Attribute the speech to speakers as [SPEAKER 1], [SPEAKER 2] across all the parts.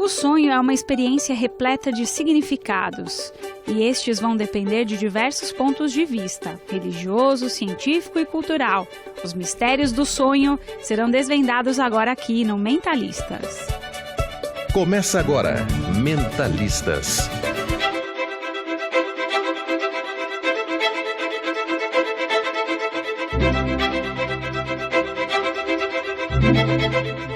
[SPEAKER 1] O sonho é uma experiência repleta de significados, e estes vão depender de diversos pontos de vista, religioso, científico e cultural. Os mistérios do sonho serão desvendados agora aqui no Mentalistas.
[SPEAKER 2] Começa agora, Mentalistas.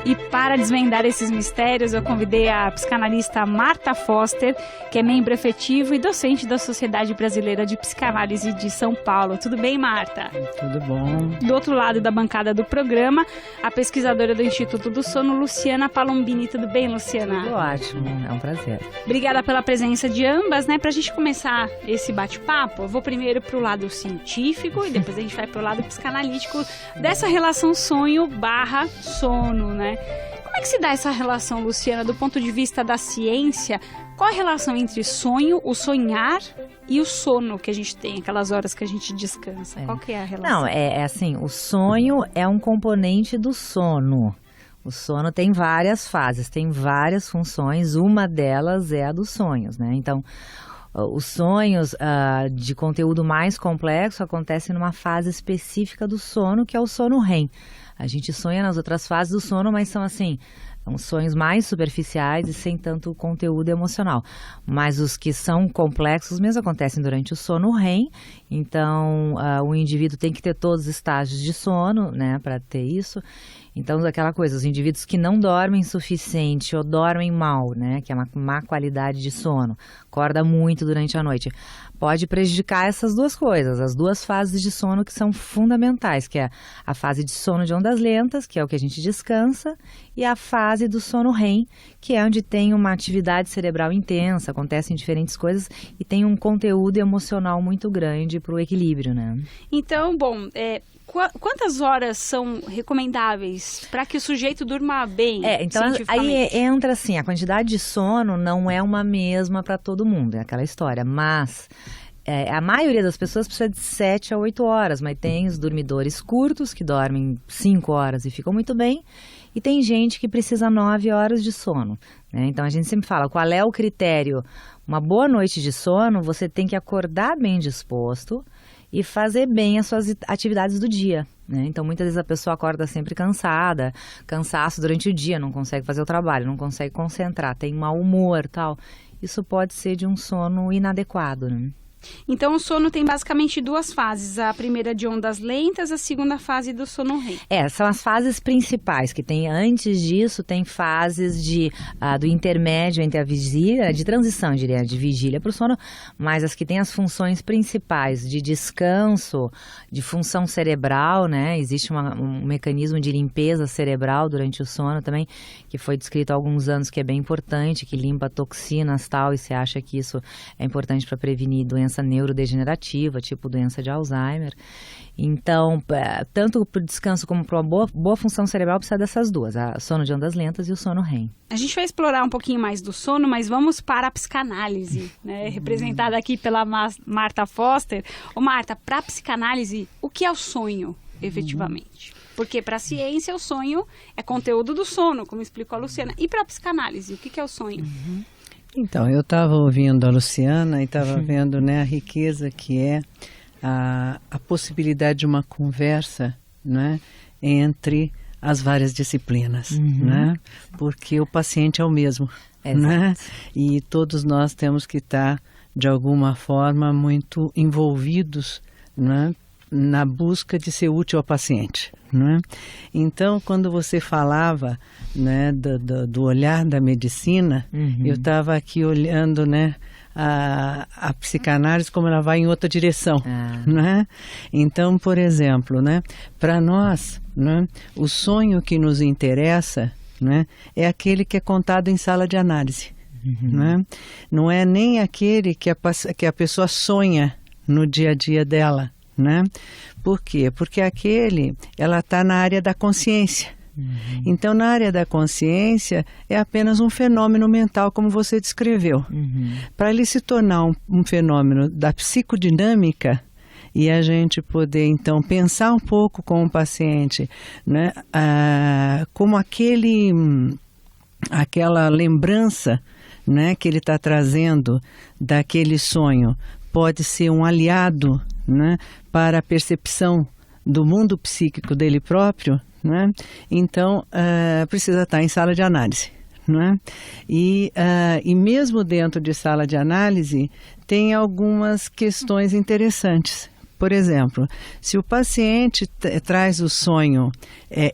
[SPEAKER 1] E para desvendar esses mistérios, eu convidei a psicanalista Marta Foster, que é membro efetivo e docente da Sociedade Brasileira de Psicanálise de São Paulo. Tudo bem, Marta?
[SPEAKER 3] Tudo bom.
[SPEAKER 1] Do outro lado da bancada do programa, a pesquisadora do Instituto do Sono, Luciana Palombini. Tudo bem, Luciana?
[SPEAKER 3] Tudo ótimo, é um prazer.
[SPEAKER 1] Obrigada pela presença de ambas, né? Pra gente começar esse bate-papo, eu vou primeiro pro lado científico e depois a gente vai pro lado psicanalítico dessa relação sonho/sono, né? Como é que se dá essa relação, Luciana, do ponto de vista da ciência? Qual a relação entre sonho, o sonhar e o sono que a gente tem, aquelas horas que a gente descansa? Qual que é a relação?
[SPEAKER 3] Não, é assim, o sonho é um componente do sono. O sono tem várias fases, tem várias funções, uma delas é a dos sonhos, né? Então, os sonhos de conteúdo mais complexo acontecem numa fase específica do sono, que é o sono REM. A gente sonha nas outras fases do sono, mas são assim, uns sonhos mais superficiais e sem tanto conteúdo emocional. Mas os que são complexos mesmo acontecem durante o sono REM. Então, o indivíduo tem que ter todos os estágios de sono, né, para ter isso. Então, aquela coisa, os indivíduos que não dormem suficiente ou dormem mal, né, que é uma má qualidade de sono, acorda muito durante a noite, pode prejudicar essas duas coisas, as duas fases de sono que são fundamentais, que é a fase de sono de ondas lentas, que é o que a gente descansa, e a fase do sono REM, que é onde tem uma atividade cerebral intensa, acontecem diferentes coisas e tem um conteúdo emocional muito grande para o equilíbrio, né?
[SPEAKER 1] Então, bom, quantas horas são recomendáveis para que o sujeito durma bem?
[SPEAKER 3] Então aí entra assim, a quantidade de sono não é uma mesma para todo mundo, é aquela história, mas a maioria das pessoas precisa de 7 a 8 horas, mas tem os dormidores curtos que dormem 5 horas e ficam muito bem, e tem gente que precisa 9 horas de sono, né? Então a gente sempre fala, qual é o critério? Uma boa noite de sono, você tem que acordar bem disposto e fazer bem as suas atividades do dia, né? Então, muitas vezes a pessoa acorda sempre cansada, cansaço durante o dia, não consegue fazer o trabalho, não consegue concentrar, tem mau humor, tal. Isso pode ser de um sono inadequado, né?
[SPEAKER 1] Então, o sono tem basicamente duas fases, a primeira de ondas lentas, a segunda fase do sono REM.
[SPEAKER 3] São as fases principais, que tem antes disso, tem fases do intermédio entre a vigília, de transição, eu diria, de vigília para o sono, mas as que têm as funções principais de descanso, de função cerebral, né? Existe um mecanismo de limpeza cerebral durante o sono também, que foi descrito há alguns anos, que é bem importante, que limpa toxinas e tal, e você acha que isso é importante para prevenir doença neurodegenerativa, tipo doença de Alzheimer. Então, tanto para o descanso como para uma boa função cerebral, precisa dessas duas, a sono de ondas lentas e o sono REM.
[SPEAKER 1] A gente vai explorar um pouquinho mais do sono, mas vamos para a psicanálise, né? Representada aqui pela Marta Foster. Ô Marta, para a psicanálise, o que é o sonho, efetivamente? Porque para a ciência o sonho é conteúdo do sono, como explicou a Luciana. E para a psicanálise, o que é o sonho?
[SPEAKER 4] Então, eu estava ouvindo a Luciana e estava vendo, né, a riqueza que é a possibilidade de uma conversa, né, entre as várias disciplinas, né? Porque o paciente é o mesmo, né? E todos nós temos que estar, de alguma forma, muito envolvidos, né, na busca de ser útil ao paciente, né? Então, quando você falava, né, do olhar da medicina, eu estava aqui olhando, né, a psicanálise como ela vai em outra direção, né? Então, por exemplo, né, para nós, né, o sonho que nos interessa, né, é aquele que é contado em sala de análise, né? Não é nem aquele que a pessoa sonha no dia a dia dela, né? Por quê? Porque ela está na área da consciência. Então, na área da consciência, é apenas um fenômeno mental, como você descreveu. Para ele se tornar um fenômeno da psicodinâmica e a gente poder, então, pensar um pouco com o paciente, né? Como aquela lembrança, né, que ele está trazendo daquele sonho pode ser um aliado, né, para a percepção do mundo psíquico dele próprio, né? Então precisa estar em sala de análise. Né? E mesmo dentro de sala de análise tem algumas questões interessantes. Por exemplo, se o paciente traz o sonho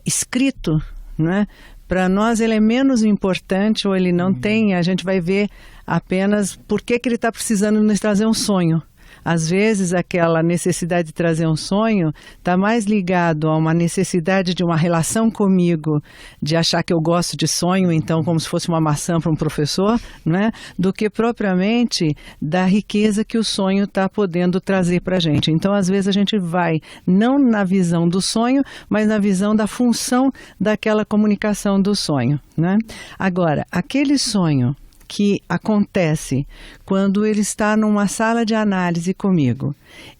[SPEAKER 4] escrito, né, para nós ele é menos importante ou ele não tem, a gente vai ver apenas por que ele está precisando nos trazer um sonho. Às vezes aquela necessidade de trazer um sonho está mais ligado a uma necessidade de uma relação comigo, de achar que eu gosto de sonho, então como se fosse uma maçã para um professor, né? Do que propriamente da riqueza que o sonho está podendo trazer para a gente. Então às vezes a gente vai não na visão do sonho, mas na visão da função daquela comunicação do sonho, né? Agora, aquele sonho que acontece quando ele está numa sala de análise comigo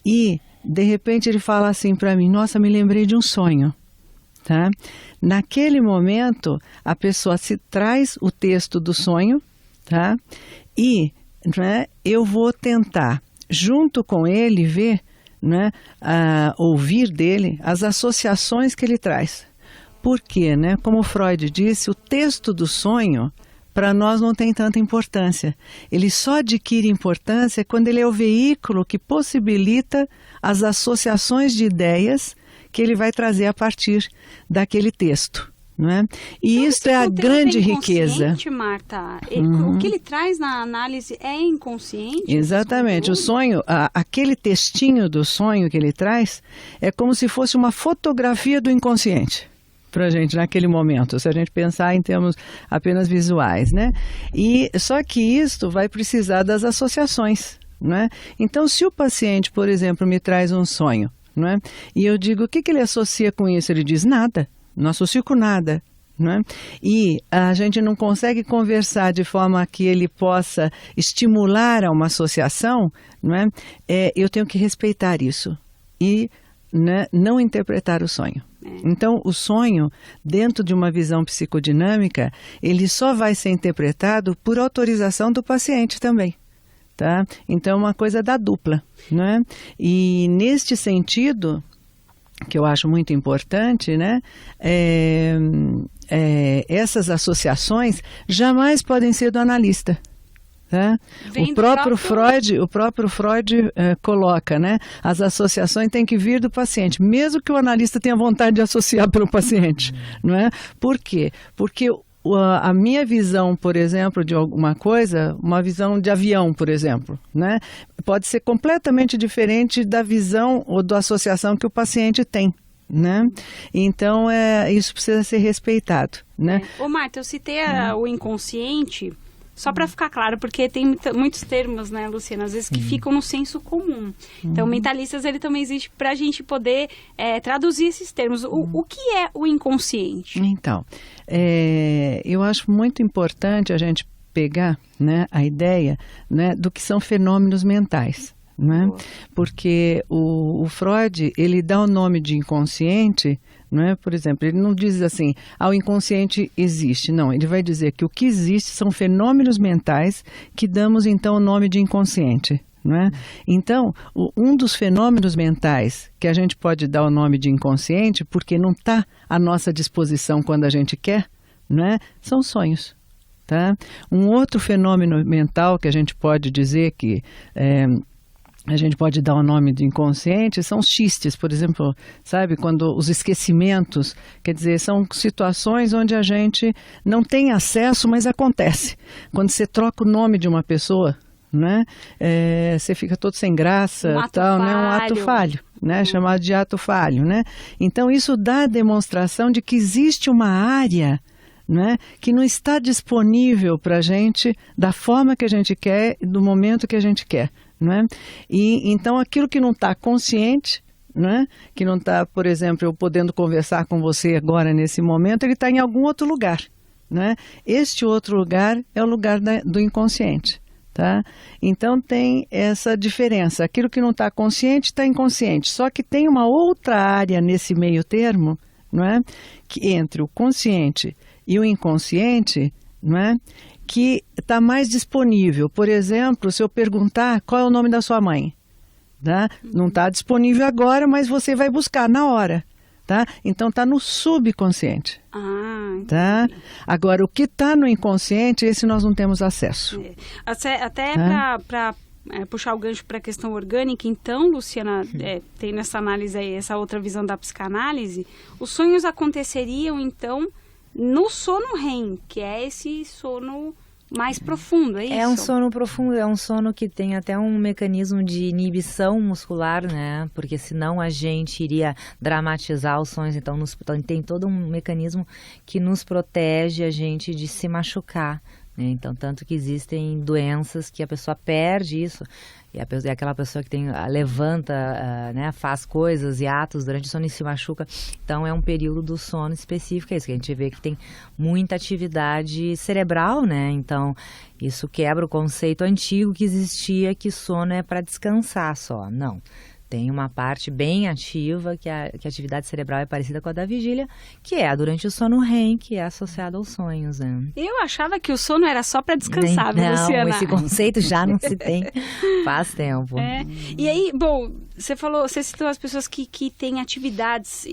[SPEAKER 4] e de repente ele fala assim para mim: nossa, me lembrei de um sonho, tá? Naquele momento a pessoa se traz o texto do sonho, tá? E, né, eu vou tentar junto com ele ver, né, ouvir dele as associações que ele traz. Por quê, né? Como Freud disse, o texto do sonho para nós não tem tanta importância. Ele só adquire importância quando ele é o veículo que possibilita as associações de ideias que ele vai trazer a partir daquele texto. Não é? E então, isso é a grande riqueza.
[SPEAKER 1] Marta, o que ele traz na análise é inconsciente?
[SPEAKER 4] Exatamente. O sonho, aquele textinho do sonho que ele traz é como se fosse uma fotografia do inconsciente para a gente naquele momento, se a gente pensar em termos apenas visuais, né? E só que isso vai precisar das associações, né? Então, se o paciente, por exemplo, me traz um sonho, né? E eu digo, o que ele associa com isso? Ele diz, nada, não associo com nada. Né? E a gente não consegue conversar de forma que ele possa estimular a uma associação, né? Eu tenho que respeitar isso e, né, não interpretar o sonho. Então, o sonho, dentro de uma visão psicodinâmica, ele só vai ser interpretado por autorização do paciente também. Tá? Então, é uma coisa da dupla. Né? E, neste sentido, que eu acho muito importante, né? Essas associações jamais podem ser do analista. Tá? O próprio Freud coloca, né? As associações têm que vir do paciente, mesmo que o analista tenha vontade de associar pelo paciente. Não é? Por quê? Porque a minha visão, por exemplo, de alguma coisa, uma visão de avião, por exemplo, né? Pode ser completamente diferente da visão ou da associação que o paciente tem. Né? Então, isso precisa ser respeitado. Né?
[SPEAKER 1] Ô Marta, eu citei o inconsciente... Só para ficar claro, porque tem muitos termos, né, Luciana, às vezes que ficam no senso comum. Então, Mentalistas, ele também existe para a gente poder traduzir esses termos. O que é o inconsciente?
[SPEAKER 4] Então, eu acho muito importante a gente pegar, né, a ideia, né, do que são fenômenos mentais. Né? Porque o Freud, ele dá o nome de inconsciente, não é? Por exemplo, ele não diz assim, o inconsciente existe. Não, ele vai dizer que o que existe são fenômenos mentais que damos então o nome de inconsciente. Não é? Então, um dos fenômenos mentais que a gente pode dar o nome de inconsciente, porque não está à nossa disposição quando a gente quer, não é? São sonhos. Tá? Um outro fenômeno mental que a gente pode dizer que... a gente pode dar o nome de inconsciente, são os xistes, por exemplo, sabe? Quando os esquecimentos, quer dizer, são situações onde a gente não tem acesso, mas acontece. Quando você troca o nome de uma pessoa, né? Você fica todo sem graça, tal, né? Um ato falho, né? Chamado de ato falho, né? Então, isso dá a demonstração de que existe uma área, né, que não está disponível para a gente da forma que a gente quer, do momento que a gente quer. Né? E então aquilo que não está consciente, né? Que não está, por exemplo, eu podendo conversar com você agora nesse momento, ele está em algum outro lugar. Né? Este outro lugar é o lugar do inconsciente. Tá? Então tem essa diferença. Aquilo que não está consciente está inconsciente. Só que tem uma outra área nesse meio termo, não é? Que entre o consciente e o inconsciente, não é? Que está mais disponível. Por exemplo, se eu perguntar qual é o nome da sua mãe, tá? Não está disponível agora, mas você vai buscar na hora. Tá? Então está no subconsciente. Tá? Agora, o que está no inconsciente, esse nós não temos acesso.
[SPEAKER 1] Até para puxar o gancho para a questão orgânica, então, Luciana, tem nessa análise aí, essa outra visão da psicanálise, os sonhos aconteceriam, então, no sono REM, que é esse sono mais profundo, é isso?
[SPEAKER 3] É um sono profundo, é um sono que tem até um mecanismo de inibição muscular, né? Porque senão a gente iria dramatizar os sonhos. Então tem todo um mecanismo que nos protege a gente de se machucar, né? Então, tanto que existem doenças que a pessoa perde isso. E aquela pessoa que levanta, né, faz coisas e atos durante o sono e se machuca. Então, é um período do sono específico, é isso que a gente vê que tem muita atividade cerebral, né? Então, isso quebra o conceito antigo que existia que sono é para descansar só. Não. Tem uma parte bem ativa, que a atividade cerebral é parecida com a da vigília, que é durante o sono REM, que é associada aos sonhos, né?
[SPEAKER 1] Eu achava que o sono era só para descansar, Luciana.
[SPEAKER 3] Não, esse conceito já não se tem faz tempo.
[SPEAKER 1] E aí, bom, você citou as pessoas que têm atividades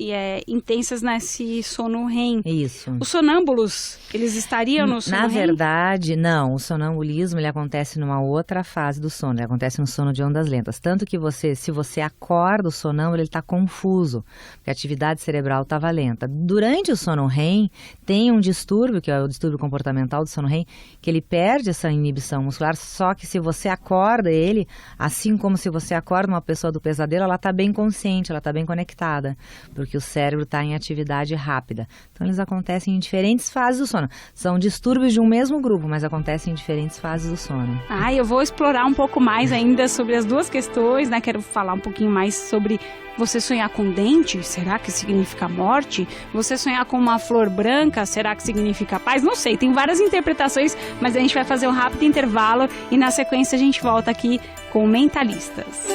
[SPEAKER 1] intensas nesse sono REM.
[SPEAKER 3] Isso.
[SPEAKER 1] Os sonâmbulos, eles estariam no sono REM?
[SPEAKER 3] Na verdade, não. O sonambulismo, ele acontece numa outra fase do sono. Ele acontece no sono de ondas lentas. Tanto que se você acorda o sonâmbulo, ele está confuso, porque a atividade cerebral estava lenta. Durante o sono REM, tem um distúrbio, que é o distúrbio comportamental do sono REM, que ele perde essa inibição muscular, só que se você acorda ele, assim como se você acorda uma pessoa do pesadelo, ela está bem consciente, ela está bem conectada, porque o cérebro está em atividade rápida. Então, eles acontecem em diferentes fases do sono. São distúrbios de um mesmo grupo, mas acontecem em diferentes fases do sono.
[SPEAKER 1] Eu vou explorar um pouco mais ainda sobre as duas questões, né? Quero falar um pouquinho mais sobre você sonhar com dente, será que significa morte? Você sonhar com uma flor branca, será que significa paz? Não sei, tem várias interpretações, mas a gente vai fazer um rápido intervalo e na sequência a gente volta aqui com Mentalistas.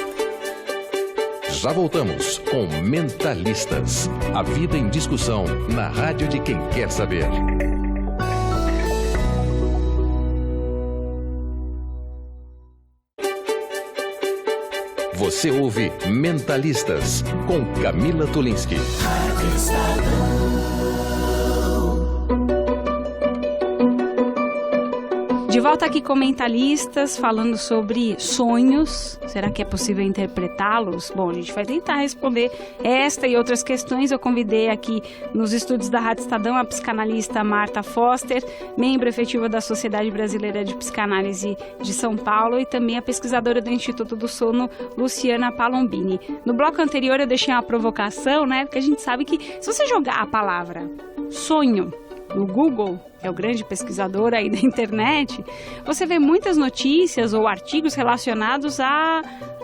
[SPEAKER 2] Já voltamos com Mentalistas. A vida em discussão na rádio de quem quer saber. Você ouve Mentalistas com Camila Tulinski.
[SPEAKER 1] De volta aqui com Mentalistas, falando sobre sonhos. Será que é possível interpretá-los? Bom, a gente vai tentar responder esta e outras questões. Eu convidei aqui nos estúdios da Rádio Estadão a psicanalista Marta Foster, membro efetiva da Sociedade Brasileira de Psicanálise de São Paulo, e também a pesquisadora do Instituto do Sono, Luciana Palombini. No bloco anterior eu deixei uma provocação, né? Porque a gente sabe que se você jogar a palavra sonho no Google, que é o grande pesquisador aí da internet, você vê muitas notícias ou artigos relacionados à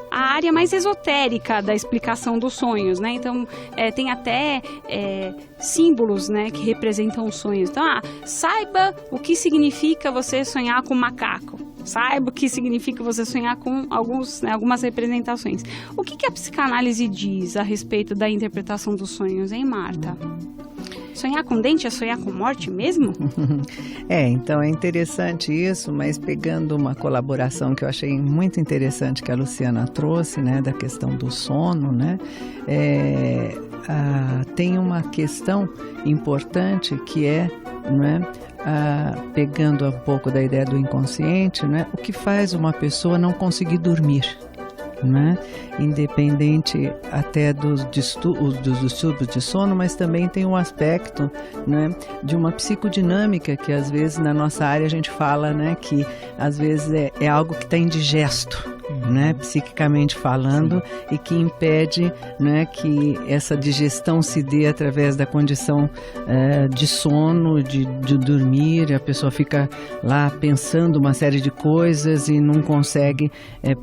[SPEAKER 1] área mais esotérica da explicação dos sonhos, né? Então, tem até símbolos, né, que representam os sonhos. Então, saiba o que significa você sonhar com um macaco. Saiba o que significa você sonhar com algumas representações. O que a psicanálise diz a respeito da interpretação dos sonhos, hein, Marta? Sonhar com dente é sonhar com morte mesmo?
[SPEAKER 4] Então é interessante isso, mas pegando uma colaboração que eu achei muito interessante que a Luciana trouxe, né, da questão do sono, né, tem uma questão importante que né, pegando um pouco da ideia do inconsciente, né, o que faz uma pessoa não conseguir dormir. Né? Independente até dos distúrbios de sono, mas também tem um aspecto, né, de uma psicodinâmica que às vezes na nossa área a gente fala, né, que às vezes é algo que está indigesto, né, psiquicamente falando. Sim. E que impede, né, que essa digestão se dê através da condição de sono, de dormir. A pessoa fica lá pensando uma série de coisas e não consegue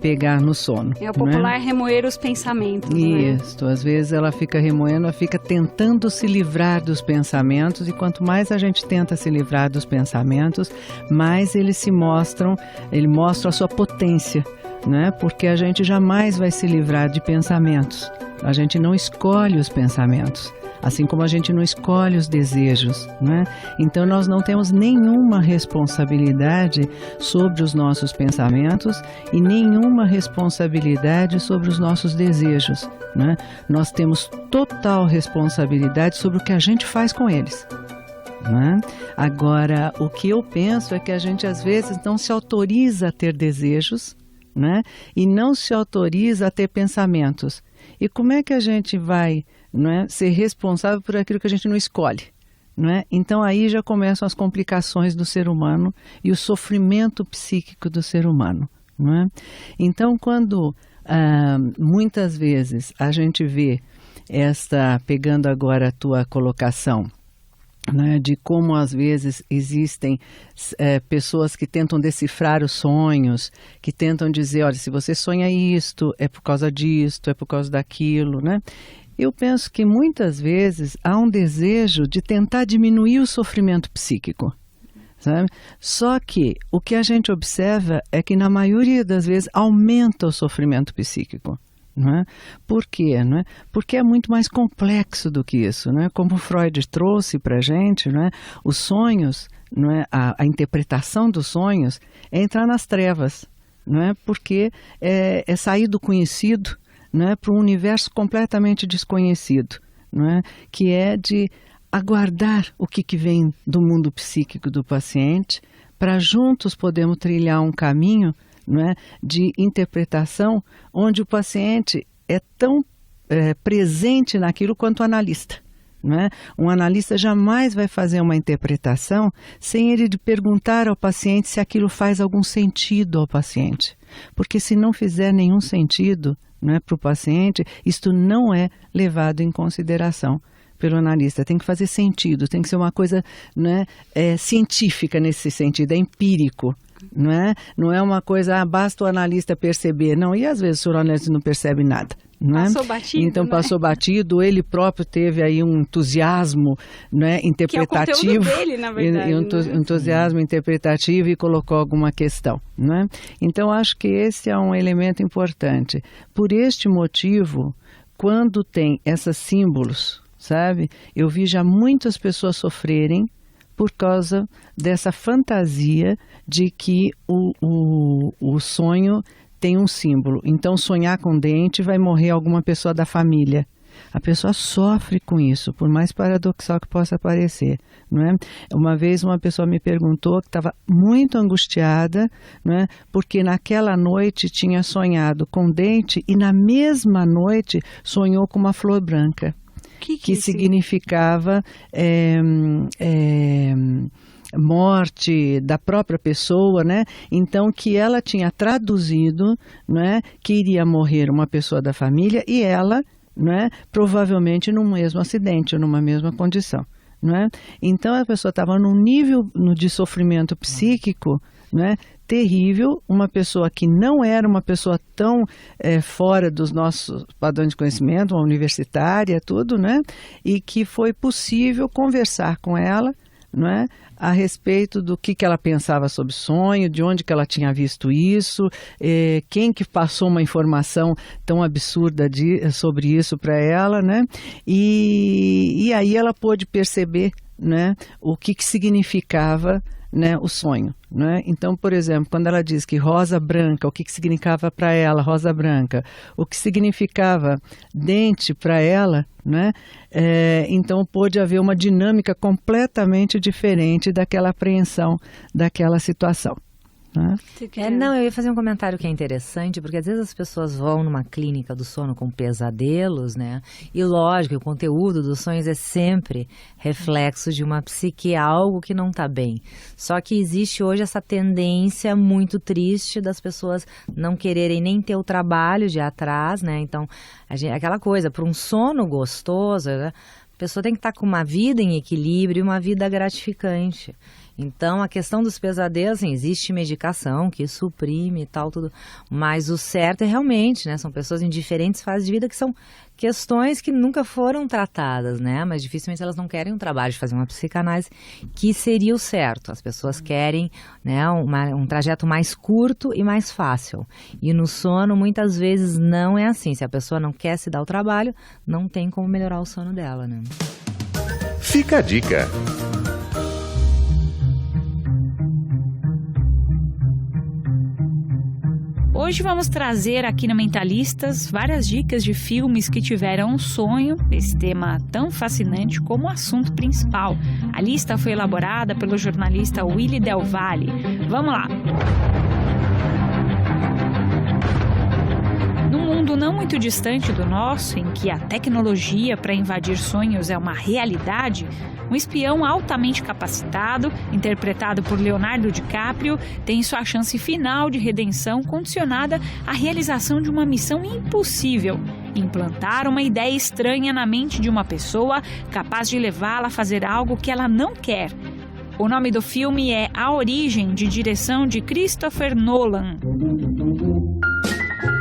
[SPEAKER 4] pegar no sono.
[SPEAKER 1] É o popular, né, remoer os pensamentos.
[SPEAKER 4] Isso, né? Às vezes ela fica remoendo, ela fica tentando se livrar dos pensamentos, e quanto mais a gente tenta se livrar dos pensamentos, mais ele mostra a sua potência. Né? Porque a gente jamais vai se livrar de pensamentos. A gente não escolhe os pensamentos. Assim como a gente não escolhe os desejos, né? Então nós não temos nenhuma responsabilidade sobre os nossos pensamentos e nenhuma responsabilidade sobre os nossos desejos, né? Nós temos total responsabilidade sobre o que a gente faz com eles. Né? Agora, o que eu penso é que a gente às vezes não se autoriza a ter desejos, né? E não se autoriza a ter pensamentos. E como é que a gente vai, né, ser responsável por aquilo que a gente não escolhe? Né? Então aí já começam as complicações do ser humano e o sofrimento psíquico do ser humano. Né? Então quando muitas vezes a gente vê pegando agora a tua colocação, né, de como às vezes existem pessoas que tentam decifrar os sonhos, que tentam dizer, olha, se você sonha isto, é por causa disto, é por causa daquilo, né? Eu penso que muitas vezes há um desejo de tentar diminuir o sofrimento psíquico, sabe? Só que o que a gente observa é que na maioria das vezes aumenta o sofrimento psíquico. Não é? Por quê? Não é? Porque é muito mais complexo do que isso. Não é? Como Freud trouxe para a gente, não é? Os sonhos, não é? A interpretação dos sonhos é entrar nas trevas, não é? Porque é sair do conhecido, não é? Para um universo completamente desconhecido, não é? Que é de aguardar o que vem do mundo psíquico do paciente, para juntos podermos trilhar um caminho, não é, de interpretação, onde o paciente é tão presente naquilo quanto o analista. Não é? Um analista jamais vai fazer uma interpretação sem ele perguntar ao paciente se aquilo faz algum sentido ao paciente. Porque se não fizer nenhum sentido, não é, para o paciente, isto não é levado em consideração pelo analista. Tem que fazer sentido, tem que ser uma coisa, não é, científica nesse sentido, é empírico. Não é uma coisa, basta o analista perceber. Não, e às vezes o analista não percebe nada. Não é?
[SPEAKER 1] Passou batido,
[SPEAKER 4] então passou batido, ele próprio teve aí um entusiasmo, né, interpretativo.
[SPEAKER 1] Que é o conteúdo dele, na verdade.
[SPEAKER 4] Um entusiasmo interpretativo e colocou alguma questão. Não é? Então acho que esse é um elemento importante. Por este motivo, quando tem esses símbolos, sabe, eu vi já muitas pessoas sofrerem por causa dessa fantasia de que o sonho tem um símbolo. Então, sonhar com dente vai morrer alguma pessoa da família. A pessoa sofre com isso, por mais paradoxal que possa parecer. Não é? Uma vez uma pessoa me perguntou que estava muito angustiada, não é? Porque naquela noite tinha sonhado com dente e na mesma noite sonhou com uma flor branca. Que significava morte da própria pessoa, né? Então que ela tinha traduzido, né, que iria morrer uma pessoa da família e ela, né, provavelmente num mesmo acidente ou numa mesma condição, né? Então a pessoa estava num nível de sofrimento psíquico, né, terrível, uma pessoa que não era uma pessoa tão fora dos nossos padrões de conhecimento, uma universitária, tudo, né? E que foi possível conversar com ela, não é, a respeito do que ela pensava sobre sonho, de onde que ela tinha visto isso, quem que passou uma informação tão absurda sobre isso para ela, né? E aí ela pôde perceber, né, o que significava, né, o sonho, né? Então, por exemplo, quando ela diz que rosa branca, o que significava para ela rosa branca, o que significava dente para ela, né? Então pôde haver uma dinâmica completamente diferente daquela apreensão daquela situação.
[SPEAKER 3] Não, eu ia fazer um comentário que é interessante, porque às vezes as pessoas vão numa clínica do sono com pesadelos, né? E lógico, o conteúdo dos sonhos é sempre reflexo de uma psique, algo que não está bem. Só que existe hoje essa tendência muito triste das pessoas não quererem nem ter o trabalho de ir atrás, né? Então, aquela coisa, para um sono gostoso, né? A pessoa tem que estar com uma vida em equilíbrio e uma vida gratificante. Então, a questão dos pesadelos, assim, existe medicação que suprime e tal, tudo. Mas o certo é realmente, né? São pessoas em diferentes fases de vida que são questões que nunca foram tratadas, né? Mas dificilmente elas não querem um trabalho de fazer uma psicanálise, que seria o certo. As pessoas querem, né, um trajeto mais curto e mais fácil. E no sono, muitas vezes, não é assim. Se a pessoa não quer se dar o trabalho, não tem como melhorar o sono dela, né?
[SPEAKER 2] Fica a dica.
[SPEAKER 1] Hoje vamos trazer aqui no Mentalistas várias dicas de filmes que tiveram um sonho, esse tema tão fascinante como o assunto principal. A lista foi elaborada pelo jornalista Willy Del Valle. Vamos lá! Num mundo não muito distante do nosso, em que a tecnologia para invadir sonhos é uma realidade, um espião altamente capacitado, interpretado por Leonardo DiCaprio, tem sua chance final de redenção condicionada à realização de uma missão impossível: implantar uma ideia estranha na mente de uma pessoa capaz de levá-la a fazer algo que ela não quer. O nome do filme é A Origem, de direção de Christopher Nolan.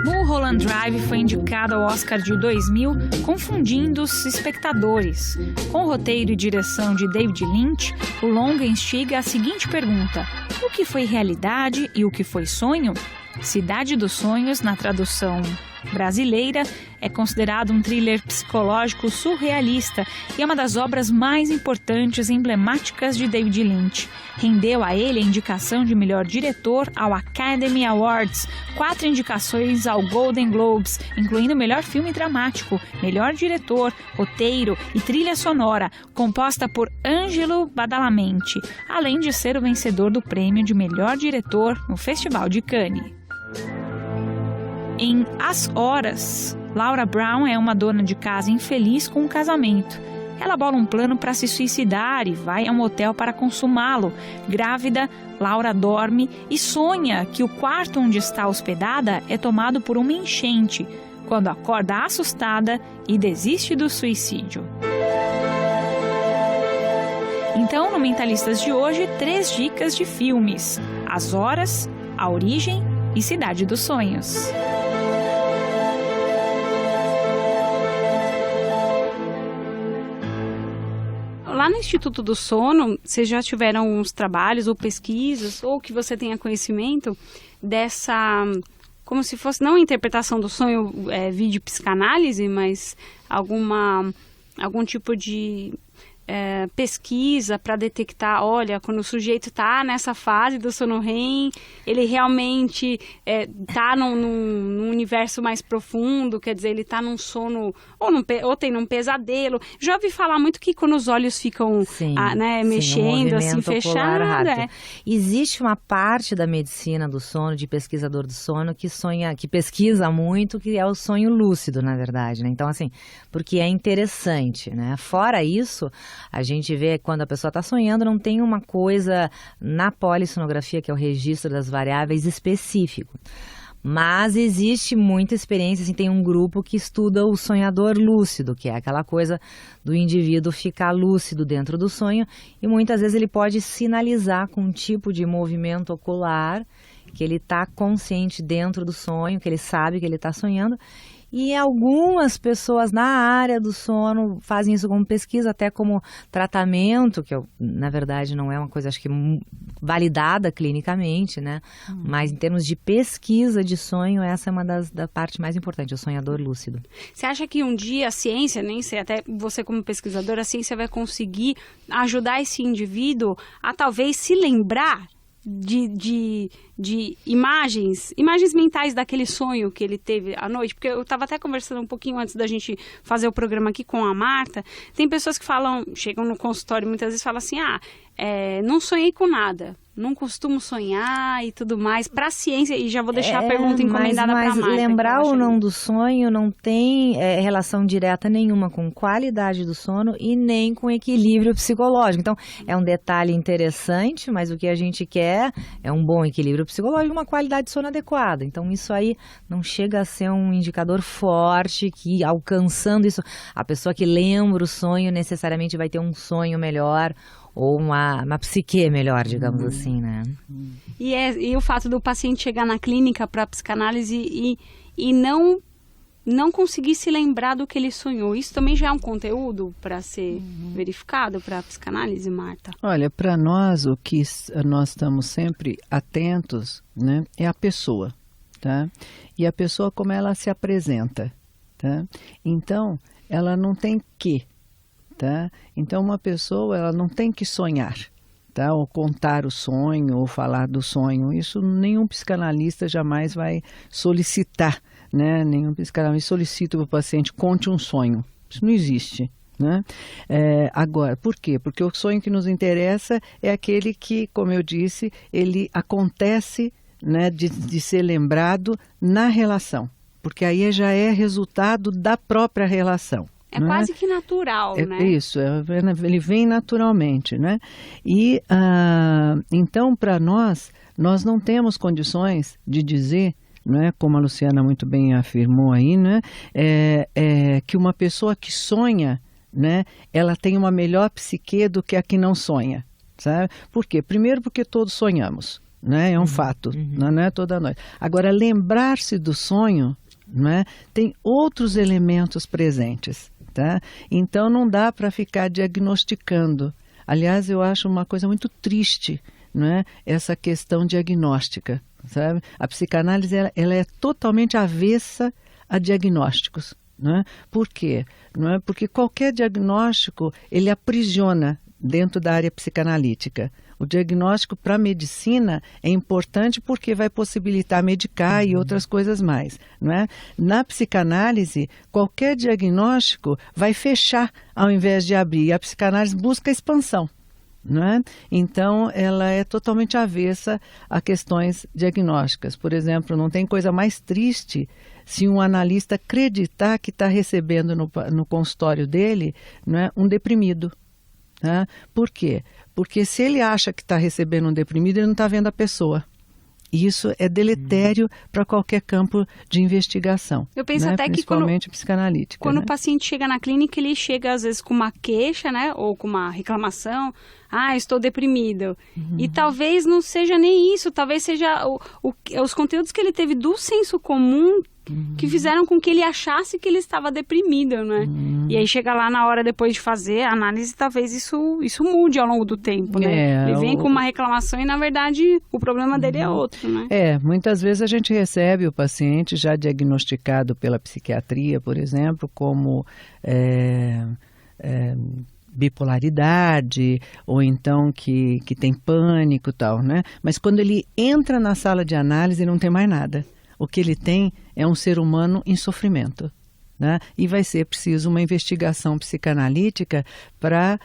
[SPEAKER 1] Mulholland Drive foi indicado ao Oscar de 2000, confundindo os espectadores. Com roteiro e direção de David Lynch, o longa instiga a seguinte pergunta: o que foi realidade e o que foi sonho? Cidade dos Sonhos, na tradução brasileira, é considerado um thriller psicológico surrealista e é uma das obras mais importantes e emblemáticas de David Lynch. Rendeu a ele a indicação de melhor diretor ao Academy Awards, 4 indicações ao Golden Globes, incluindo melhor filme dramático, melhor diretor, roteiro e trilha sonora, composta por Angelo Badalamenti, além de ser o vencedor do prêmio de melhor diretor no Festival de Cannes. Em As Horas, Laura Brown é uma dona de casa infeliz com um casamento. Ela bola um plano para se suicidar e vai a um hotel para consumá-lo. Grávida, Laura dorme e sonha que o quarto onde está hospedada é tomado por uma enchente, quando acorda assustada e desiste do suicídio. Então, no Mentalistas de hoje, 3 dicas de filmes: As Horas, A Origem e Cidade dos Sonhos. Lá no Instituto do Sono, vocês já tiveram uns trabalhos ou pesquisas, ou que você tenha conhecimento dessa, como se fosse, não a interpretação do sonho vídeo psicanálise, mas algum tipo de pesquisa para detectar, olha, quando o sujeito está nessa fase do sono REM, ele realmente está num universo mais profundo, quer dizer, ele está num sono, ou tem num pesadelo. Já ouvi falar muito que quando os olhos ficam mexendo, assim, fechado.
[SPEAKER 3] Existe uma parte da medicina do sono, de pesquisador do sono, que pesquisa muito, que é o sonho lúcido, na verdade, né? Então, assim, porque é interessante, né? Fora isso, a gente vê quando a pessoa está sonhando, não tem uma coisa na polissonografia, que é o registro das variáveis específico. Mas existe muita experiência, assim, tem um grupo que estuda o sonhador lúcido, que é aquela coisa do indivíduo ficar lúcido dentro do sonho, e muitas vezes ele pode sinalizar com um tipo de movimento ocular que ele está consciente dentro do sonho, que ele sabe que ele está sonhando. E algumas pessoas na área do sono fazem isso como pesquisa, até como tratamento, que na verdade não é uma coisa, acho que validada clinicamente, né? Mas em termos de pesquisa de sonho, essa é uma da parte mais importante, o sonhador lúcido.
[SPEAKER 1] Você acha que um dia a ciência, nem sei, até você como pesquisador, a ciência vai conseguir ajudar esse indivíduo a talvez se lembrar de imagens mentais daquele sonho que ele teve à noite? Porque eu estava até conversando um pouquinho antes da gente fazer o programa aqui com a Marta. Tem pessoas que chegam no consultório e muitas vezes falam assim, não sonhei com nada, não costumo sonhar e tudo mais. Para a ciência, e já vou deixar a pergunta encomendada para a Marta.
[SPEAKER 3] Mas lembrar ou não do sonho não tem relação direta nenhuma com qualidade do sono e nem com equilíbrio psicológico. Então, é um detalhe interessante, mas o que a gente quer é um bom equilíbrio psicológico e uma qualidade de sono adequada. Então, isso aí não chega a ser um indicador forte que, alcançando isso, a pessoa que lembra o sonho necessariamente vai ter um sonho melhor ou uma psique melhor, digamos assim, né?
[SPEAKER 1] E o fato do paciente chegar na clínica para psicanálise e não conseguir se lembrar do que ele sonhou, isso também já é um conteúdo para ser verificado para a psicanálise, Marta?
[SPEAKER 4] Olha, para nós, o que nós estamos sempre atentos, né, é a pessoa, tá? E a pessoa, como ela se apresenta, tá? Então, ela não tem que tá? Então, uma pessoa, ela não tem que sonhar, tá? Ou contar o sonho, ou falar do sonho. Isso nenhum psicanalista jamais vai solicitar, né? Nenhum psicanalista solicita para o paciente, conte um sonho. Isso não existe, né? Agora, por quê? Porque o sonho que nos interessa é aquele que, como eu disse, ele acontece, né, de ser lembrado na relação, porque aí já é resultado da própria relação.
[SPEAKER 1] É quase que natural, né?
[SPEAKER 4] Isso, ele vem naturalmente, né? E, então, para nós não temos condições de dizer, né, como a Luciana muito bem afirmou aí, né, que uma pessoa que sonha, né, ela tem uma melhor psique do que a que não sonha, sabe? Por quê? Primeiro porque todos sonhamos, né? É um fato, não é toda noite. Agora, lembrar-se do sonho, né, tem outros elementos presentes, tá? Então, não dá para ficar diagnosticando. Aliás, eu acho uma coisa muito triste, né, essa questão diagnóstica, sabe? A psicanálise ela é totalmente avessa a diagnósticos, né? Por quê? Não é? Porque qualquer diagnóstico ele aprisiona dentro da área psicanalítica. O diagnóstico para a medicina é importante porque vai possibilitar medicar e outras coisas mais, não é? Na psicanálise, qualquer diagnóstico vai fechar ao invés de abrir. E a psicanálise busca expansão, não é? Então, ela é totalmente avessa a questões diagnósticas. Por exemplo, não tem coisa mais triste se um analista acreditar que está recebendo no consultório dele, não é, um deprimido. Tá? Por quê? Porque se ele acha que está recebendo um deprimido, ele não está vendo a pessoa. E isso é deletério para qualquer campo de investigação.
[SPEAKER 1] Eu penso, né? Até
[SPEAKER 4] Principalmente
[SPEAKER 1] que
[SPEAKER 4] psicanalítica.
[SPEAKER 1] Quando
[SPEAKER 4] né?
[SPEAKER 1] o paciente chega na clínica, ele chega às vezes com uma queixa, né? Ou com uma reclamação. Estou deprimido. E talvez não seja nem isso. Talvez seja os conteúdos que ele teve do senso comum que fizeram com que ele achasse que ele estava deprimido, né? E aí chega lá na hora depois de fazer a análise, talvez isso mude ao longo do tempo, né? Ele vem com uma reclamação e, na verdade, o problema dele é outro, né?
[SPEAKER 4] Muitas vezes a gente recebe o paciente já diagnosticado pela psiquiatria, por exemplo, como bipolaridade, ou então que tem pânico e tal, né? Mas quando ele entra na sala de análise, não tem mais nada. O que ele tem é um ser humano em sofrimento, né? E vai ser preciso uma investigação psicanalítica para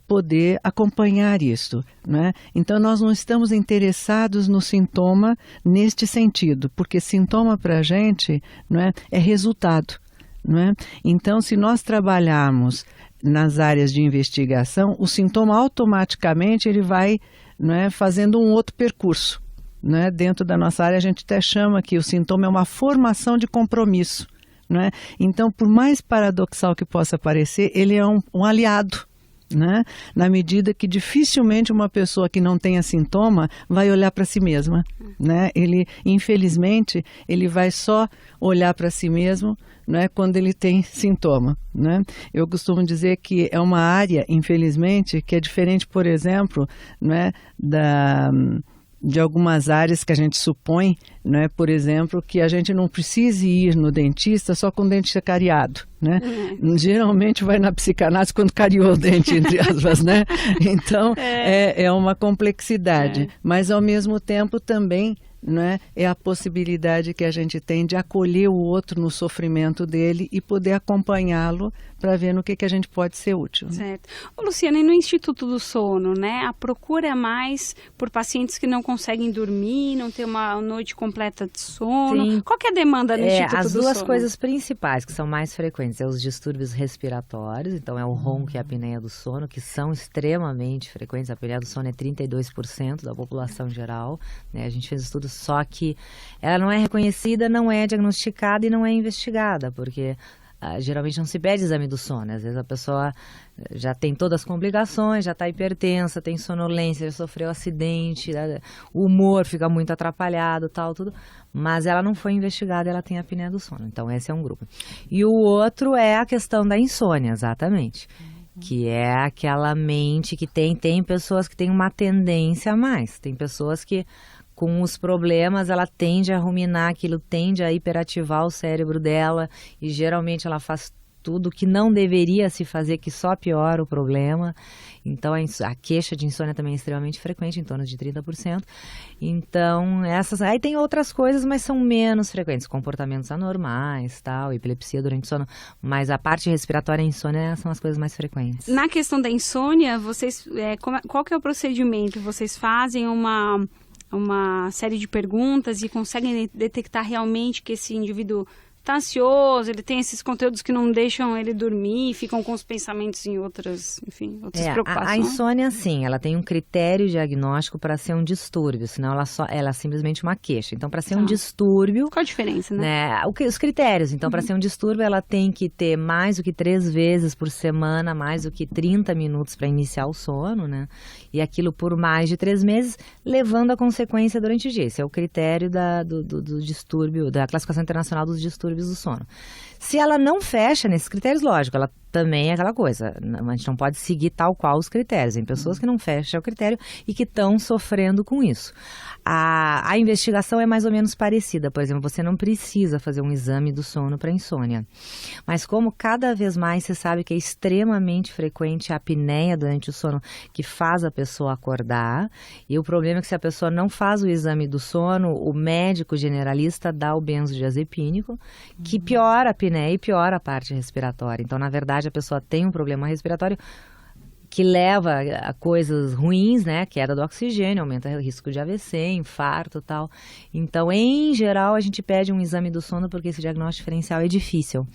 [SPEAKER 4] poder acompanhar isso, né? Então, nós não estamos interessados no sintoma neste sentido, porque sintoma para a gente, não é resultado, não é? Então, se nós trabalharmos nas áreas de investigação, o sintoma automaticamente ele vai, não é, fazendo um outro percurso. Né? Dentro da nossa área, a gente até chama que o sintoma é uma formação de compromisso. Né? Então, por mais paradoxal que possa parecer, ele é um aliado. Né? Na medida que dificilmente uma pessoa que não tenha sintoma vai olhar para si mesma. Né? Ele, infelizmente, ele vai só olhar para si mesmo, né, quando ele tem sintoma. Né? Eu costumo dizer que é uma área, infelizmente, que é diferente, por exemplo, né, de algumas áreas que a gente supõe, né, por exemplo, que a gente não precise ir no dentista só com o dente cariado, né? Geralmente vai na psicanálise quando cariou o dente, entre aspas, né? Então, é uma complexidade, mas ao mesmo tempo também, né, é a possibilidade que a gente tem de acolher o outro no sofrimento dele e poder acompanhá-lo para ver no que a gente pode ser útil.
[SPEAKER 1] Certo. Ô, Luciana, e no Instituto do Sono, né, a procura é mais por pacientes que não conseguem dormir, não ter uma noite completa de sono?
[SPEAKER 3] Sim.
[SPEAKER 1] Qual que é a demanda no Instituto do Sono?
[SPEAKER 3] As duas coisas principais que são mais frequentes é os distúrbios respiratórios, então é o ronco e a apneia do sono, que são extremamente frequentes. A apneia do sono é 32% da população geral, né? A gente fez estudos, só que ela não é reconhecida, não é diagnosticada e não é investigada, porque geralmente não se pede exame do sono. Às vezes a pessoa já tem todas as complicações, já está hipertensa, tem sonolência, já sofreu acidente, o humor fica muito atrapalhado, tal, tudo. Mas ela não foi investigada, ela tem a apneia do sono. Então esse é um grupo. E o outro é a questão da insônia, exatamente. Que é aquela mente que tem pessoas que têm uma tendência a mais. Tem pessoas que com os problemas, ela tende a ruminar aquilo, tende a hiperativar o cérebro dela e geralmente ela faz estudo que não deveria se fazer, que só piora o problema. Então, a queixa de insônia também é extremamente frequente, em torno de 30%. Então, aí tem outras coisas, mas são menos frequentes. Comportamentos anormais, tal, epilepsia durante o sono. Mas a parte respiratória e a insônia são as coisas mais frequentes.
[SPEAKER 1] Na questão da insônia, qual que é o procedimento? Vocês fazem uma série de perguntas e conseguem detectar realmente que esse indivíduo está ansioso, ele tem esses conteúdos que não deixam ele dormir, ficam com os pensamentos em outras preocupações?
[SPEAKER 3] A insônia, sim, ela tem um critério diagnóstico para ser um distúrbio, senão ela é simplesmente uma queixa. Então, para ser um distúrbio...
[SPEAKER 1] Qual a diferença, né?
[SPEAKER 3] Os critérios. Então, para ser um distúrbio, ela tem que ter mais do que 3 vezes por semana, mais do que 30 minutos para iniciar o sono, né? E aquilo por mais de 3 meses, levando a consequência durante o dia. Esse é o critério do distúrbio, da classificação internacional dos distúrbios do sono. Se ela não fecha nesses critérios, lógico, ela também é aquela coisa, a gente não pode seguir tal qual os critérios. Tem pessoas que não fecham o critério e que estão sofrendo com isso. A investigação é mais ou menos parecida. Por exemplo, você não precisa fazer um exame do sono para insônia. Mas como cada vez mais você sabe que é extremamente frequente a apneia durante o sono, que faz a pessoa acordar, e o problema é que se a pessoa não faz o exame do sono, o médico generalista dá o benzodiazepínico, que piora a apneia e piora a parte respiratória. Então, na verdade, a pessoa tem um problema respiratório que leva a coisas ruins, né? Queda do oxigênio, aumenta o risco de AVC, infarto e tal. Então, em geral, a gente pede um exame do sono porque esse diagnóstico diferencial é difícil.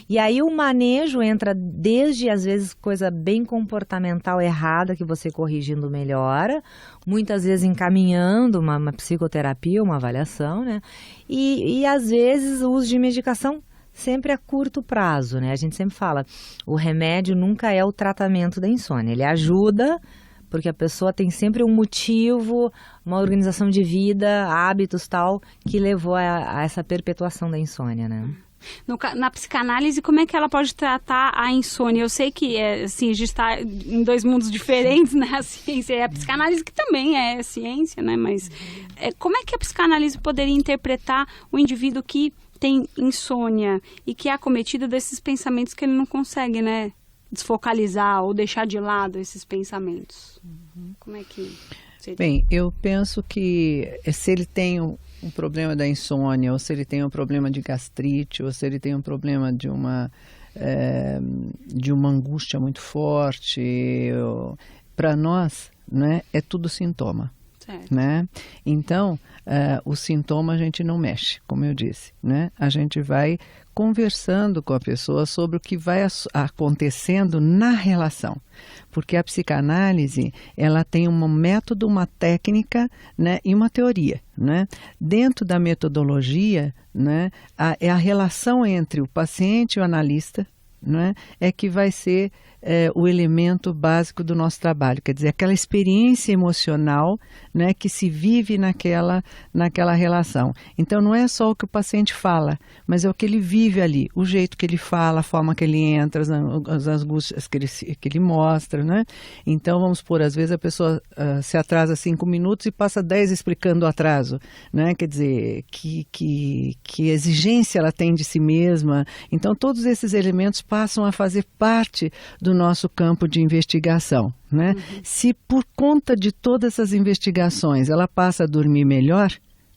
[SPEAKER 3] E aí o manejo entra desde, às vezes, coisa bem comportamental errada que você corrigindo melhora, muitas vezes encaminhando uma psicoterapia, uma avaliação, né? E às vezes, o uso de medicação sempre a curto prazo, né? A gente sempre fala, o remédio nunca é o tratamento da insônia. Ele ajuda, porque a pessoa tem sempre um motivo, uma organização de vida, hábitos tal, que levou a essa perpetuação da insônia, né?
[SPEAKER 1] Na psicanálise, como é que ela pode tratar a insônia? Eu sei que assim, a gente está em 2 mundos diferentes, né? A ciência e a psicanálise, que também é ciência, né? Mas como é que a psicanálise poderia interpretar o indivíduo que tem insônia e que é acometido desses pensamentos que ele não consegue, né, desfocalizar ou deixar de lado esses pensamentos? Como é que seria?
[SPEAKER 4] Bem, eu penso que se ele tem um problema da insônia, ou se ele tem um problema de gastrite, ou se ele tem um problema de uma angústia muito forte, para nós, né, é tudo sintoma. Né? Então, o sintoma a gente não mexe, como eu disse, né? A gente vai conversando com a pessoa sobre o que vai acontecendo na relação, porque a psicanálise, ela tem um método, uma técnica, né, e uma teoria, né? Dentro da metodologia, né, é a relação entre o paciente e o analista, né, é que vai ser o elemento básico do nosso trabalho, quer dizer, aquela experiência emocional, né, que se vive naquela relação. Então, não é só o que o paciente fala, mas é o que ele vive ali, o jeito que ele fala, a forma que ele entra, as angústias que ele mostra, né? Então, vamos supor, às vezes a pessoa se atrasa 5 minutos e passa 10 explicando o atraso, né? Quer dizer, que exigência ela tem de si mesma. Então, todos esses elementos passam a fazer parte do nosso campo de investigação, né? Se por conta de todas essas investigações ela passa a dormir melhor,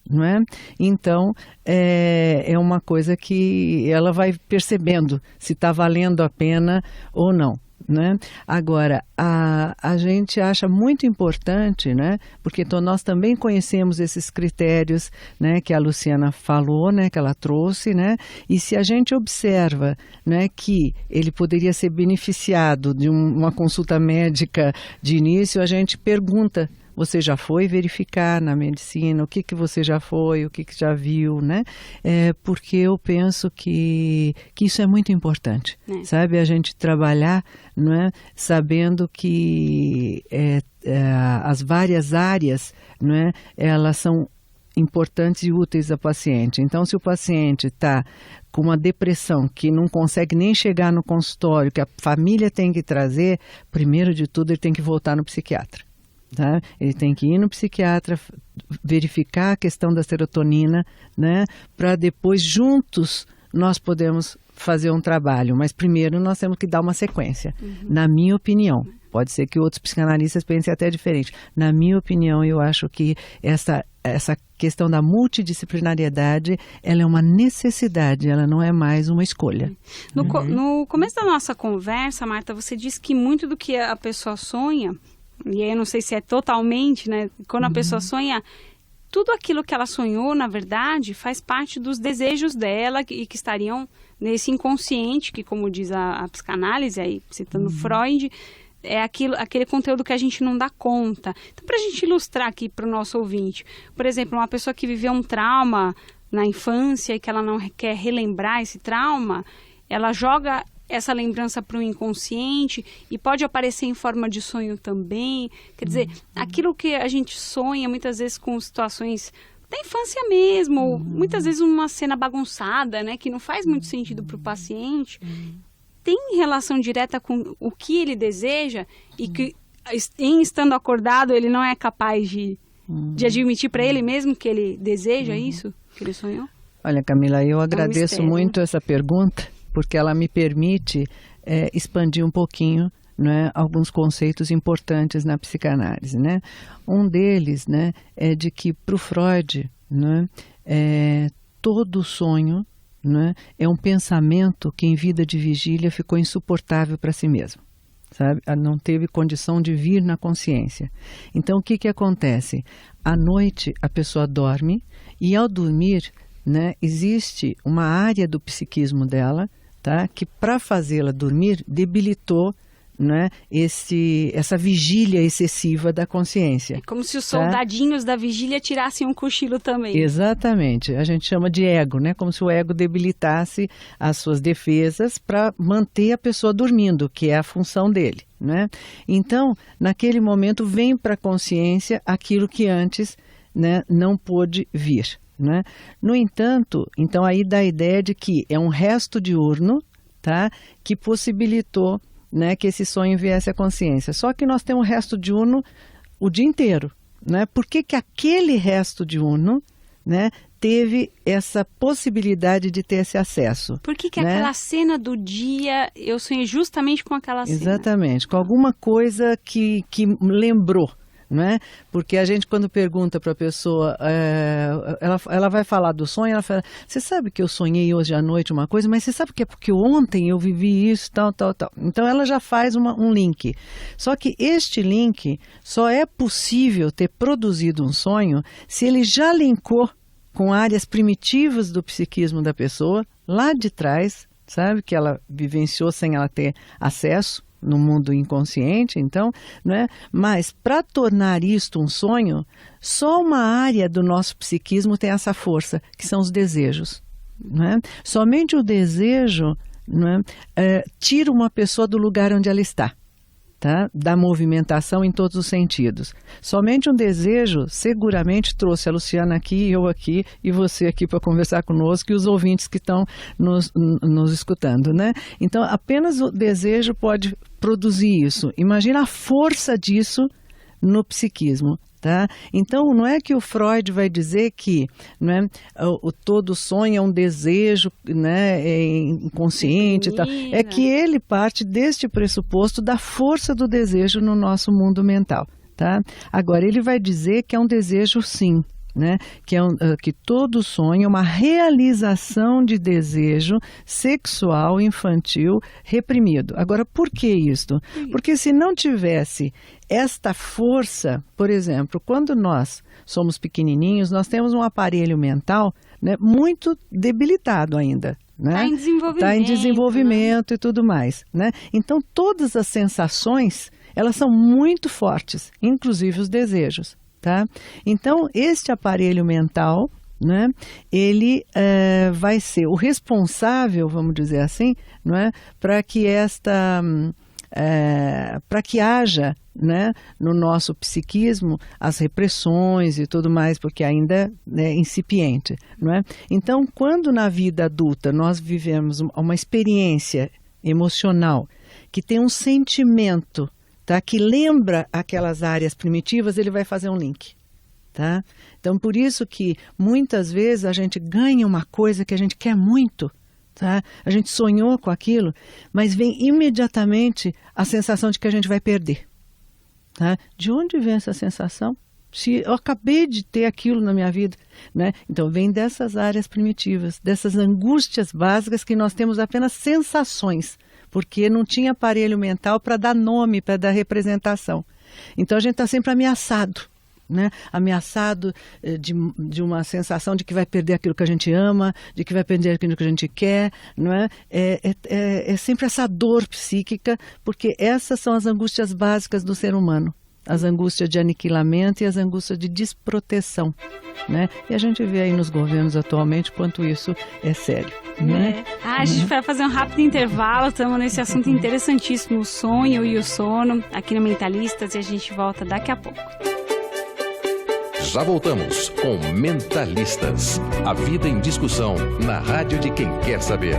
[SPEAKER 4] não é? Então é uma coisa que ela vai percebendo se está valendo a pena ou não, né? Agora, a gente acha muito importante, né? Porque nós também conhecemos esses critérios, né, que a Luciana falou, né, que ela trouxe, né? E se a gente observa, né, que ele poderia ser beneficiado de uma consulta médica de início, a gente pergunta: você já foi verificar na medicina? O que você já foi? O que já viu, né? Porque eu penso que isso é muito importante, sabe? A gente trabalhar, não é? Sabendo que as várias áreas, não é? Elas são importantes e úteis ao paciente. Então, se o paciente está com uma depressão que não consegue nem chegar no consultório, que a família tem que trazer, primeiro de tudo ele tem que voltar no psiquiatra. Tá? Ele tem que ir no psiquiatra, verificar a questão da serotonina, né? Para depois juntos nós podemos fazer um trabalho, mas primeiro nós temos que dar uma sequência, na minha opinião. Pode ser que outros psicanalistas pensem até diferente. Na minha opinião, eu acho que essa questão da multidisciplinariedade, ela é uma necessidade, ela não é mais uma escolha.
[SPEAKER 1] No começo da nossa conversa, Marta, você disse que muito do que a pessoa sonha, e aí eu não sei se é totalmente, né? Quando a pessoa sonha, tudo aquilo que ela sonhou, na verdade, faz parte dos desejos dela e que estariam nesse inconsciente, que, como diz a psicanálise, aí citando Freud, é aquele conteúdo que a gente não dá conta. Então, para a gente ilustrar aqui para o nosso ouvinte, por exemplo, uma pessoa que viveu um trauma na infância e que ela não quer relembrar esse trauma, ela joga essa lembrança para o inconsciente e pode aparecer em forma de sonho também. Quer dizer, aquilo que a gente sonha muitas vezes com situações da infância mesmo, muitas vezes uma cena bagunçada, né, que não faz muito sentido para o paciente, tem relação direta com o que ele deseja e que, em estando acordado, ele não é capaz de admitir para ele mesmo que ele deseja isso, que ele sonhou?
[SPEAKER 4] Olha, Camila, eu agradeço
[SPEAKER 1] mistério,
[SPEAKER 4] muito essa pergunta, porque ela me permite expandir um pouquinho, né, alguns conceitos importantes na psicanálise, né? Um deles, né, é de que para o Freud, né, todo sonho, né, é um pensamento que em vida de vigília ficou insuportável para si mesmo, sabe? Não teve condição de vir na consciência. Então o que acontece? À noite a pessoa dorme e ao dormir, né, existe uma área do psiquismo dela, tá, que para fazê-la dormir debilitou, né, essa vigília excessiva da consciência.
[SPEAKER 1] É como se os soldadinhos da vigília tirassem um cochilo também.
[SPEAKER 4] Exatamente. A gente chama de ego, né? Como se o ego debilitasse as suas defesas para manter a pessoa dormindo, que é a função dele, né? Então, naquele momento, vem para a consciência aquilo que antes, né, não pôde vir, né? No entanto, então aí dá a ideia de que é um resto diurno, tá, que possibilitou, né, que esse sonho viesse à consciência. Só que nós temos o resto diurno o dia inteiro, né? Por que aquele resto diurno, né, teve essa possibilidade de ter esse acesso?
[SPEAKER 1] Por que
[SPEAKER 4] né?
[SPEAKER 1] Aquela cena do dia, eu sonhei justamente com aquela cena?
[SPEAKER 4] Exatamente, com alguma coisa que lembrou. Não é? Porque a gente, quando pergunta para a pessoa, ela vai falar do sonho, ela fala, você sabe que eu sonhei hoje à noite uma coisa, mas você sabe que é porque ontem eu vivi isso, tal. Então ela já faz um link. Só que este link só é possível ter produzido um sonho se ele já linkou com áreas primitivas do psiquismo da pessoa, lá de trás, sabe? Que ela vivenciou sem ela ter acesso no mundo inconsciente, então, né? Mas para tornar isto um sonho, só uma área do nosso psiquismo tem essa força, que são os desejos, né? Somente o desejo, né, tira uma pessoa do lugar onde ela está, tá? Da movimentação em todos os sentidos. Somente um desejo seguramente trouxe a Luciana aqui, eu aqui e você aqui para conversar conosco e os ouvintes que estão nos escutando, né? Então, apenas o desejo pode produzir isso. Imagina a força disso no psiquismo. Tá? Então, não é que o Freud vai dizer que, né, todo sonho é um desejo, né, inconsciente e tal. É que ele parte deste pressuposto da força do desejo no nosso mundo mental. Tá? Agora, ele vai dizer que é um desejo, sim. Né? Que todo sonho é uma realização de desejo sexual infantil reprimido. Agora, por que isto? Porque se não tivesse esta força, por exemplo, quando nós somos pequenininhos, nós temos um aparelho mental, né, muito debilitado ainda. Está
[SPEAKER 1] em desenvolvimento.
[SPEAKER 4] Está em desenvolvimento, né? E tudo mais. Né? Então, todas as sensações, elas são muito fortes, inclusive os desejos. Tá? Então, este aparelho mental, né, ele vai ser o responsável, vamos dizer assim, não é, para que para que haja, né, no nosso psiquismo as repressões e tudo mais, porque ainda é incipiente. Não é? Então, quando na vida adulta nós vivemos uma experiência emocional que tem um sentimento, tá, que lembra aquelas áreas primitivas, ele vai fazer um link. Tá? Então, por isso que muitas vezes a gente ganha uma coisa que a gente quer muito, Tá? A gente sonhou com aquilo, mas vem imediatamente a sensação de que a gente vai perder. Tá? De onde vem essa sensação? Se eu acabei de ter aquilo na minha vida, né? Então vem dessas áreas primitivas, dessas angústias básicas que nós temos apenas sensações, porque não tinha aparelho mental para dar nome, para dar representação. Então a gente está sempre ameaçado. Né? Ameaçado de uma sensação de que vai perder aquilo que a gente ama, de que vai perder aquilo que a gente quer, não é? É sempre essa dor psíquica, porque essas são as angústias básicas do ser humano, as angústias de aniquilamento e as angústias de desproteção, né? E a gente vê aí nos governos atualmente quanto isso é sério, né?
[SPEAKER 1] A gente vai fazer um rápido intervalo, estamos nesse assunto interessantíssimo, o sonho e o sono, aqui no Mentalistas, e a gente volta daqui a pouco.
[SPEAKER 2] Já voltamos com Mentalistas. A vida em discussão na rádio de quem quer saber.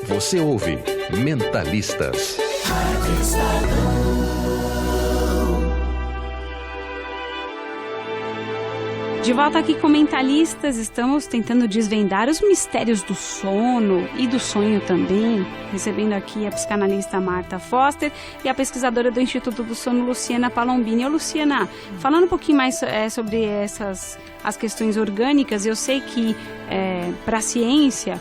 [SPEAKER 2] Você ouve Mentalistas.
[SPEAKER 1] De volta aqui com Mentalistas, estamos tentando desvendar os mistérios do sono e do sonho também, recebendo aqui a psicanalista Marta Foster e a pesquisadora do Instituto do Sono, Luciana Palombini. Ô Luciana, falando um pouquinho mais sobre as questões orgânicas, eu sei que para a ciência,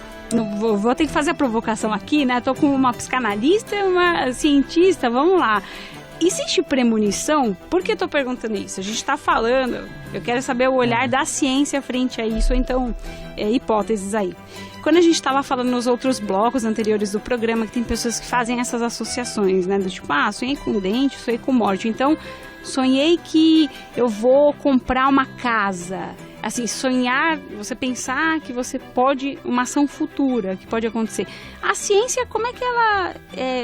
[SPEAKER 1] vou ter que fazer a provocação aqui, né? Estou com uma psicanalista e uma cientista, vamos lá. Existe premonição? Por que eu estou perguntando isso? A gente está falando, eu quero saber o olhar da ciência frente a isso, ou então hipóteses aí. Quando a gente estava falando nos outros blocos anteriores do programa, que tem pessoas que fazem essas associações, né? Do tipo, sonhei com dente, sonhei com morte. Então, sonhei que eu vou comprar uma casa. Assim, sonhar, você pensar que você pode, uma ação futura que pode acontecer. A ciência, como é que ela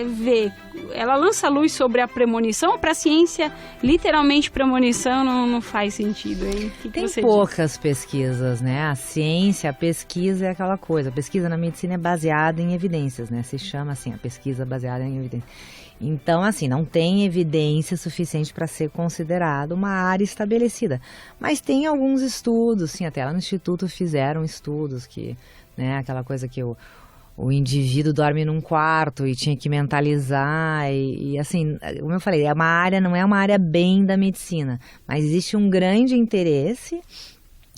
[SPEAKER 1] vê? Ela lança luz sobre a premonição, ou para a ciência, literalmente, premonição não faz sentido? Hein?
[SPEAKER 3] Tem poucas pesquisas, né? A ciência, a pesquisa é aquela coisa. A pesquisa na medicina é baseada em evidências, né? Se chama assim, a pesquisa baseada em evidências. Então, assim, não tem evidência suficiente para ser considerado uma área estabelecida. Mas tem alguns estudos, sim, até lá no Instituto fizeram estudos que, né, aquela coisa que o indivíduo dorme num quarto e tinha que mentalizar e assim, como eu falei, não é uma área bem da medicina, mas existe um grande interesse.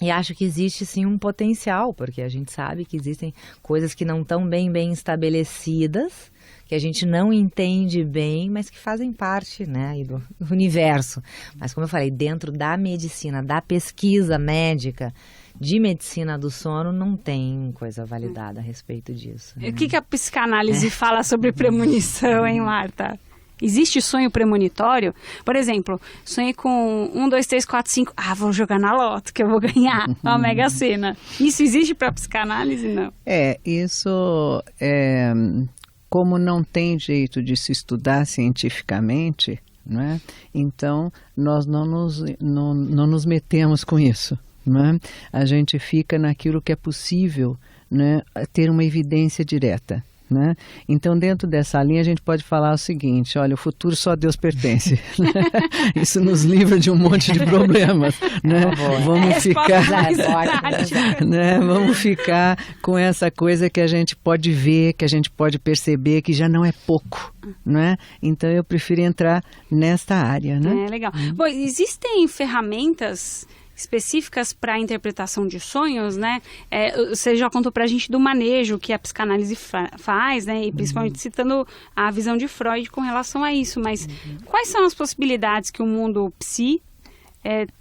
[SPEAKER 3] E acho que existe sim um potencial, porque a gente sabe que existem coisas que não estão bem estabelecidas, que a gente não entende bem, mas que fazem parte, né, do universo. Mas como eu falei, dentro da medicina, da pesquisa médica, de medicina do sono, não tem coisa validada a respeito disso. Né?
[SPEAKER 1] O que a psicanálise fala sobre premonição, hein, Marta? Existe sonho premonitório? Por exemplo, sonhei com 1, 2, 3, 4, 5. Vou jogar na loto, que eu vou ganhar a Mega Sena. Isso existe para psicanálise? Não.
[SPEAKER 4] Isso é... Como não tem jeito de se estudar cientificamente, não é? Então nós não nos metemos com isso. Não é? A gente fica naquilo que é possível, né, ter uma evidência direta. Né? Então, dentro dessa linha, a gente pode falar o seguinte: olha, o futuro só a Deus pertence. Né? Isso nos livra de um monte de problemas. Né? Vamos ficar com essa coisa que a gente pode ver, que a gente pode perceber, que já não é pouco. Né? Então, eu prefiro entrar nesta área. Né?
[SPEAKER 1] Legal. Bom, existem ferramentas específicas para a interpretação de sonhos, né? Você já contou para a gente do manejo que a psicanálise faz, né? E principalmente citando a visão de Freud com relação a isso. Mas quais são as possibilidades que o mundo psi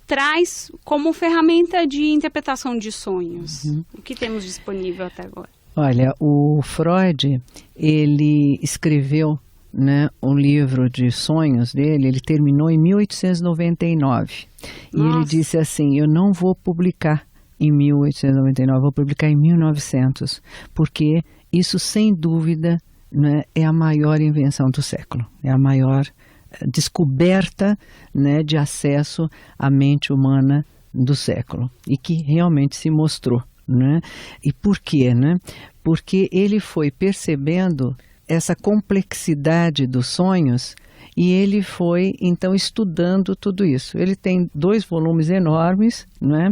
[SPEAKER 1] traz como ferramenta de interpretação de sonhos? O que temos disponível até agora?
[SPEAKER 4] Olha, o Freud, ele escreveu, né, o livro de sonhos dele, ele terminou em 1899. E ele disse assim: eu não vou publicar em 1899, vou publicar em 1900, porque isso, sem dúvida, né, é a maior invenção do século, é a maior descoberta, né, de acesso à mente humana do século, e que realmente se mostrou. Né? E por quê? Né? Porque ele foi percebendo essa complexidade dos sonhos e ele foi, então, estudando tudo isso. Ele tem 2 volumes enormes, né,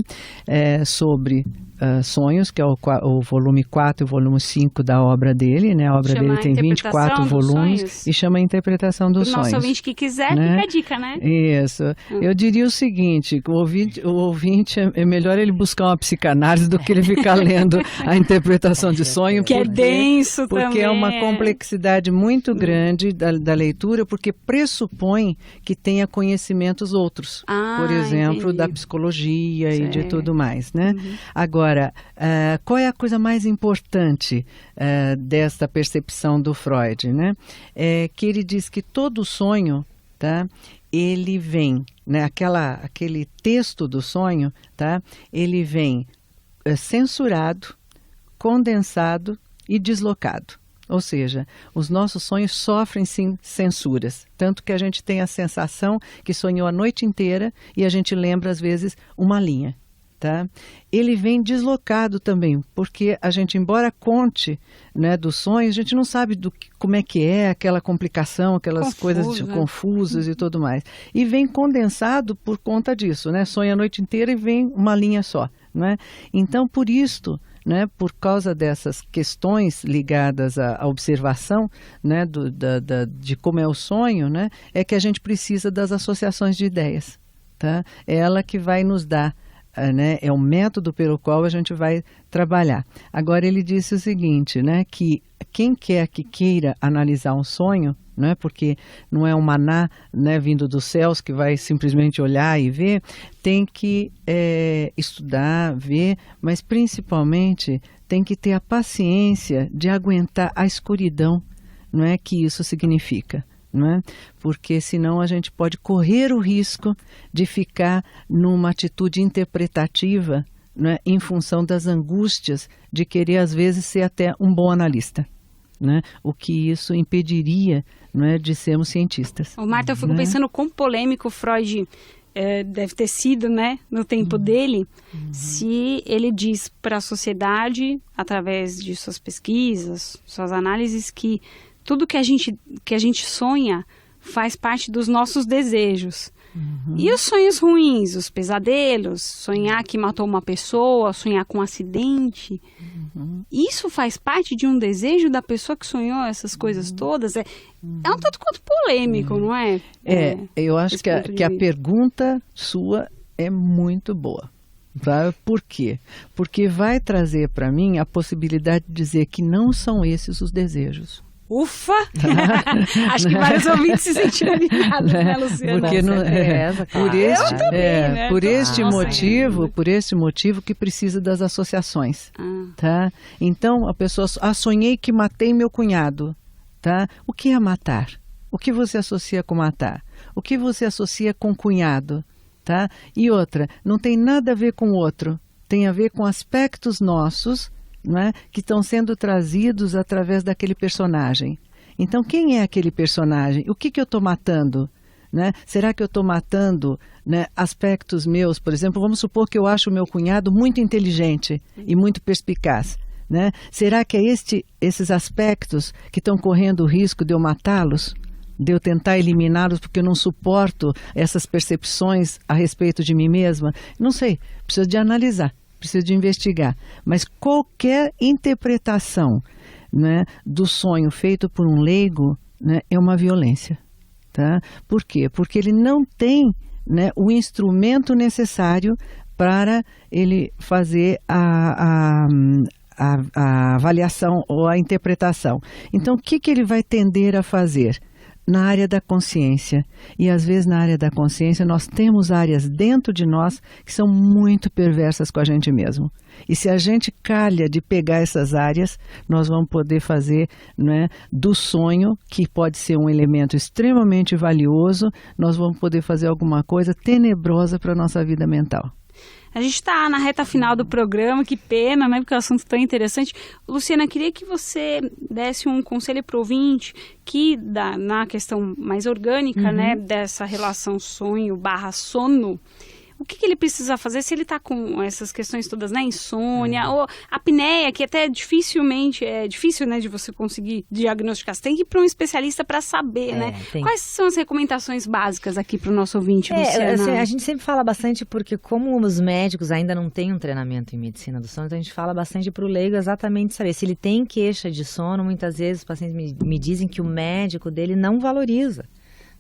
[SPEAKER 4] sobre sonhos, que é o volume 4 e o volume 5 da obra dele, né? A obra dele tem 24 volumes e chama a Interpretação dos Sonhos.
[SPEAKER 1] Nosso ouvinte que quiser,
[SPEAKER 4] né?
[SPEAKER 1] Fica a dica, né?
[SPEAKER 4] Isso. Eu diria o seguinte, o ouvinte é melhor ele buscar uma psicanálise do que ele ficar lendo a interpretação de sonho.
[SPEAKER 1] Que é denso
[SPEAKER 4] porque
[SPEAKER 1] também.
[SPEAKER 4] É uma complexidade muito grande da leitura, porque pressupõe que tenha conhecimentos outros. Por exemplo, da psicologia e de tudo mais, né? Agora, qual é a coisa mais importante desta percepção do Freud, né? É que ele diz que todo sonho, tá? Ele vem, né? Aquele texto do sonho, tá? Ele vem censurado, condensado e deslocado. Ou seja, os nossos sonhos sofrem sim censuras, tanto que a gente tem a sensação que sonhou a noite inteira e a gente lembra às vezes uma linha. Tá? Ele vem deslocado também, porque a gente, embora conte, né, dos sonhos, a gente não sabe como é que é aquela complicação, aquelas coisas confusas e tudo mais. E vem condensado por conta disso, né? Sonha a noite inteira e vem uma linha só, né? Então, por isto, né, por causa dessas questões ligadas à observação, né, de como é o sonho, né, é que a gente precisa das associações de ideias. Tá? É ela que vai nos dar, né, é o método pelo qual a gente vai trabalhar. Agora ele disse o seguinte, né, que quem quer que queira analisar um sonho, né, porque não é um maná, né, vindo dos céus que vai simplesmente olhar e ver, tem que estudar, ver, mas principalmente tem que ter a paciência de aguentar a escuridão, não é, que isso significa. Não é? Porque senão a gente pode correr o risco de ficar numa atitude interpretativa, não é? Em função das angústias de querer às vezes ser até um bom analista, né? O que isso impediria, não é, de sermos cientistas.
[SPEAKER 1] Marta, eu fico pensando quão polêmico Freud deve ter sido, né, no tempo dele, se ele diz para a sociedade, através de suas pesquisas, suas análises, que tudo que a gente sonha faz parte dos nossos desejos. E os sonhos ruins, os pesadelos, sonhar que matou uma pessoa, sonhar com um acidente, isso faz parte de um desejo da pessoa que sonhou essas coisas todas? É um tanto quanto polêmico, não é?
[SPEAKER 4] Eu acho que a pergunta sua é muito boa. Tá? Por quê? Porque vai trazer para mim a possibilidade de dizer que não são esses os desejos.
[SPEAKER 1] Ufa! Acho que vários ouvintes se sentiram animados, né, Luciana?
[SPEAKER 4] Porque por este motivo que precisa das associações, tá? Então a pessoa, sonhei que matei meu cunhado, tá? O que é matar? O que você associa com matar? O que você associa com cunhado, tá? E outra, não tem nada a ver com o outro, tem a ver com aspectos nossos, né, que estão sendo trazidos através daquele personagem. Então, quem é aquele personagem? O que eu estou matando? Né? Será que eu estou matando, né, aspectos meus? Por exemplo, vamos supor que eu acho o meu cunhado muito inteligente e muito perspicaz. Né? Será que é esses aspectos que estão correndo o risco de eu matá-los? De eu tentar eliminá-los porque eu não suporto essas percepções a respeito de mim mesma? Não sei, preciso de analisar. Precisa de investigar, mas qualquer interpretação, né, do sonho feito por um leigo, né, é uma violência, tá? Por quê? Porque ele não tem, né, o instrumento necessário para ele fazer a avaliação ou a interpretação. Então, o que ele vai tender a fazer? Na área da consciência. E às vezes na área da consciência nós temos áreas dentro de nós que são muito perversas com a gente mesmo. E se a gente calha de pegar essas áreas, nós vamos poder fazer, né, do sonho, que pode ser um elemento extremamente valioso, nós vamos poder fazer alguma coisa tenebrosa para a nossa vida mental.
[SPEAKER 1] A gente está na reta final do programa, que pena, né? Porque o assunto é tão interessante. Luciana, queria que você desse um conselho para o ouvinte que, na questão mais orgânica, né, dessa relação sonho/sono, o que ele precisa fazer se ele está com essas questões todas, né? Insônia, ou apneia, que até dificilmente, é difícil, né, de você conseguir diagnosticar. Você tem que ir para um especialista para saber, né? Quais são as recomendações básicas aqui para o nosso ouvinte, Luciana?
[SPEAKER 3] Assim, a gente sempre fala bastante porque como os médicos ainda não têm um treinamento em medicina do sono, então a gente fala bastante para o leigo exatamente saber. Se ele tem queixa de sono, muitas vezes os pacientes me dizem que o médico dele não valoriza.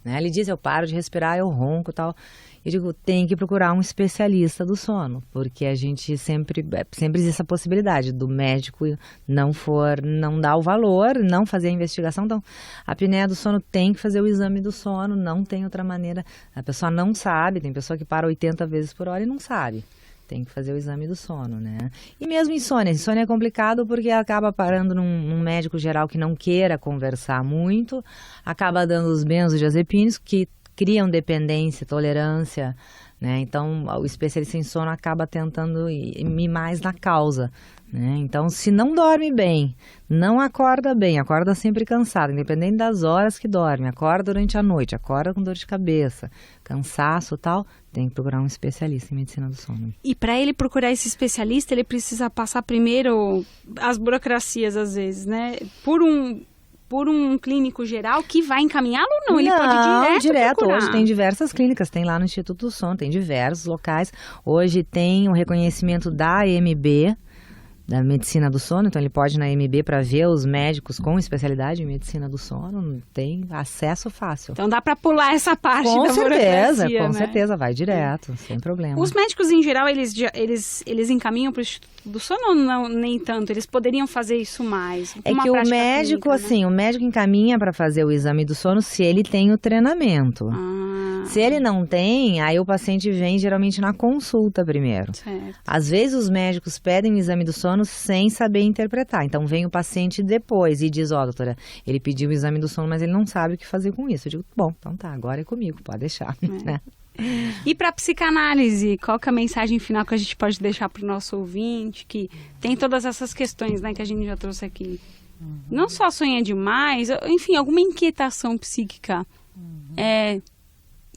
[SPEAKER 3] Né? Ele diz, eu paro de respirar, eu ronco e tal. Eu digo, tem que procurar um especialista do sono, porque a gente sempre existe essa possibilidade do médico não dar o valor, não fazer a investigação. Então, a apneia do sono tem que fazer o exame do sono, não tem outra maneira. A pessoa não sabe, tem pessoa que para 80 vezes por hora e não sabe. Tem que fazer o exame do sono, né? E mesmo insônia. Insônia é complicado porque acaba parando num médico geral que não queira conversar muito, acaba dando os benzodiazepínicos que criam dependência, tolerância, né? Então, o especialista em sono acaba tentando ir mais na causa, né? Então, se não dorme bem, não acorda bem, acorda sempre cansado, independente das horas que dorme, acorda durante a noite, acorda com dor de cabeça, cansaço e tal, tem que procurar um especialista em medicina do sono.
[SPEAKER 1] E para ele procurar esse especialista, ele precisa passar primeiro as burocracias, às vezes, né? Por um clínico geral que vai encaminhá-lo ou não? Ele pode direto procurar.
[SPEAKER 3] Hoje tem diversas clínicas, tem lá no Instituto do Sono, tem diversos locais. Hoje tem o reconhecimento da AMB, da medicina do sono, então ele pode ir na AMB para ver os médicos com especialidade em medicina do sono, tem acesso fácil.
[SPEAKER 1] Então dá para pular essa parte da burocracia,
[SPEAKER 3] Com
[SPEAKER 1] né?
[SPEAKER 3] certeza, vai direto, sem problema.
[SPEAKER 1] Os médicos em geral, eles encaminham para o Instituto do Sono ou não, nem tanto? Eles poderiam fazer isso mais?
[SPEAKER 3] É que o médico,
[SPEAKER 1] clínica,
[SPEAKER 3] assim,
[SPEAKER 1] né?
[SPEAKER 3] o médico encaminha para fazer o exame do sono se ele tem o treinamento. Se ele não tem, aí o paciente vem geralmente na consulta primeiro.
[SPEAKER 1] Certo.
[SPEAKER 3] Às vezes os médicos pedem o exame do sono sem saber interpretar. Então vem o paciente depois e diz, doutora, ele pediu o exame do sono, mas ele não sabe o que fazer com isso. Eu digo, bom, então tá, agora é comigo, pode deixar. Né?
[SPEAKER 1] E para psicanálise, qual que é a mensagem final que a gente pode deixar para o nosso ouvinte, que tem todas essas questões, né, que a gente já trouxe aqui? Não só sonha demais, enfim, alguma inquietação psíquica.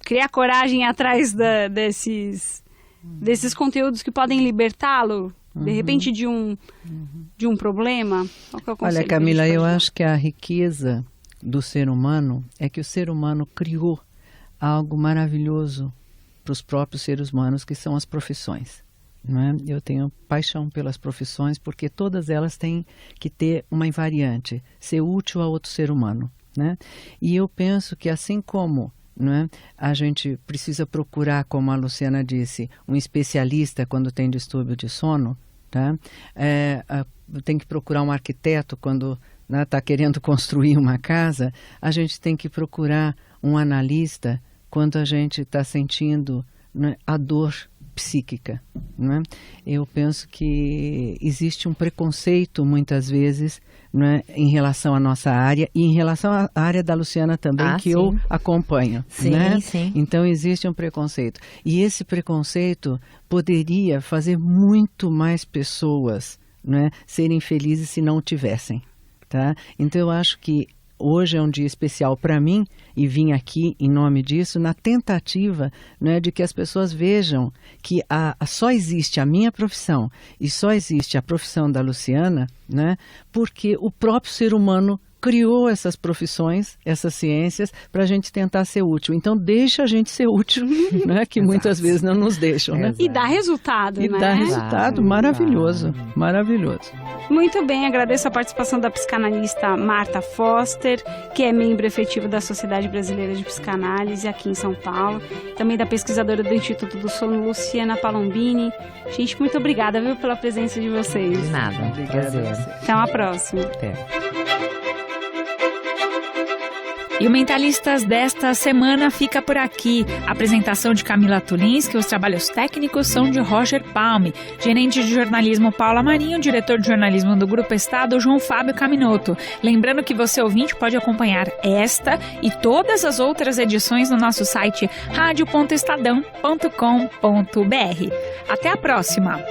[SPEAKER 1] Criar coragem atrás desses conteúdos que podem libertá-lo, de repente, de um problema. Qual que é o conselho?
[SPEAKER 4] Olha, Camila, eu acho que a riqueza do ser humano é que o ser humano criou algo maravilhoso para os próprios seres humanos, que são as profissões. Não é? Eu tenho paixão pelas profissões porque todas elas têm que ter uma invariante, ser útil a outro ser humano. Né? E eu penso que assim como a gente precisa procurar, como a Luciana disse, um especialista quando tem distúrbio de sono, tá? Tem que procurar um arquiteto quando está querendo construir uma casa, a gente tem que procurar um analista quando a gente está sentindo a dor psíquica. Né? Eu penso que existe um preconceito muitas vezes em relação à nossa área e em relação à área da Luciana também, que sim. Eu acompanho.
[SPEAKER 3] Sim,
[SPEAKER 4] né?
[SPEAKER 3] Sim.
[SPEAKER 4] Então existe um preconceito. E esse preconceito poderia fazer muito mais pessoas serem felizes se não o tivessem. Tá? Então eu acho que hoje é um dia especial para mim e vim aqui em nome disso, na tentativa de que as pessoas vejam que só existe a minha profissão e só existe a profissão da Luciana, porque o próprio ser humano criou essas profissões, essas ciências, para a gente tentar ser útil. Então, deixa a gente ser útil, que muitas vezes não nos deixam. Né?
[SPEAKER 1] E dá resultado,
[SPEAKER 4] E dá resultado maravilhoso, maravilhoso.
[SPEAKER 1] Muito bem, agradeço a participação da psicanalista Marta Foster, que é membro efetivo da Sociedade Brasileira de Psicanálise aqui em São Paulo. Também da pesquisadora do Instituto do Sono, Luciana Palombini. Gente, muito obrigada, viu, pela presença de vocês.
[SPEAKER 3] De nada, prazer.
[SPEAKER 1] Até uma próxima.
[SPEAKER 3] Até.
[SPEAKER 5] E o Mentalistas desta semana fica por aqui. A apresentação de Camila Tulinski, os trabalhos técnicos são de Roger Palme, gerente de jornalismo Paula Marinho, diretor de jornalismo do Grupo Estado, João Fábio Caminoto. Lembrando que você, ouvinte, pode acompanhar esta e todas as outras edições no nosso site radio.estadão.com.br. Até a próxima!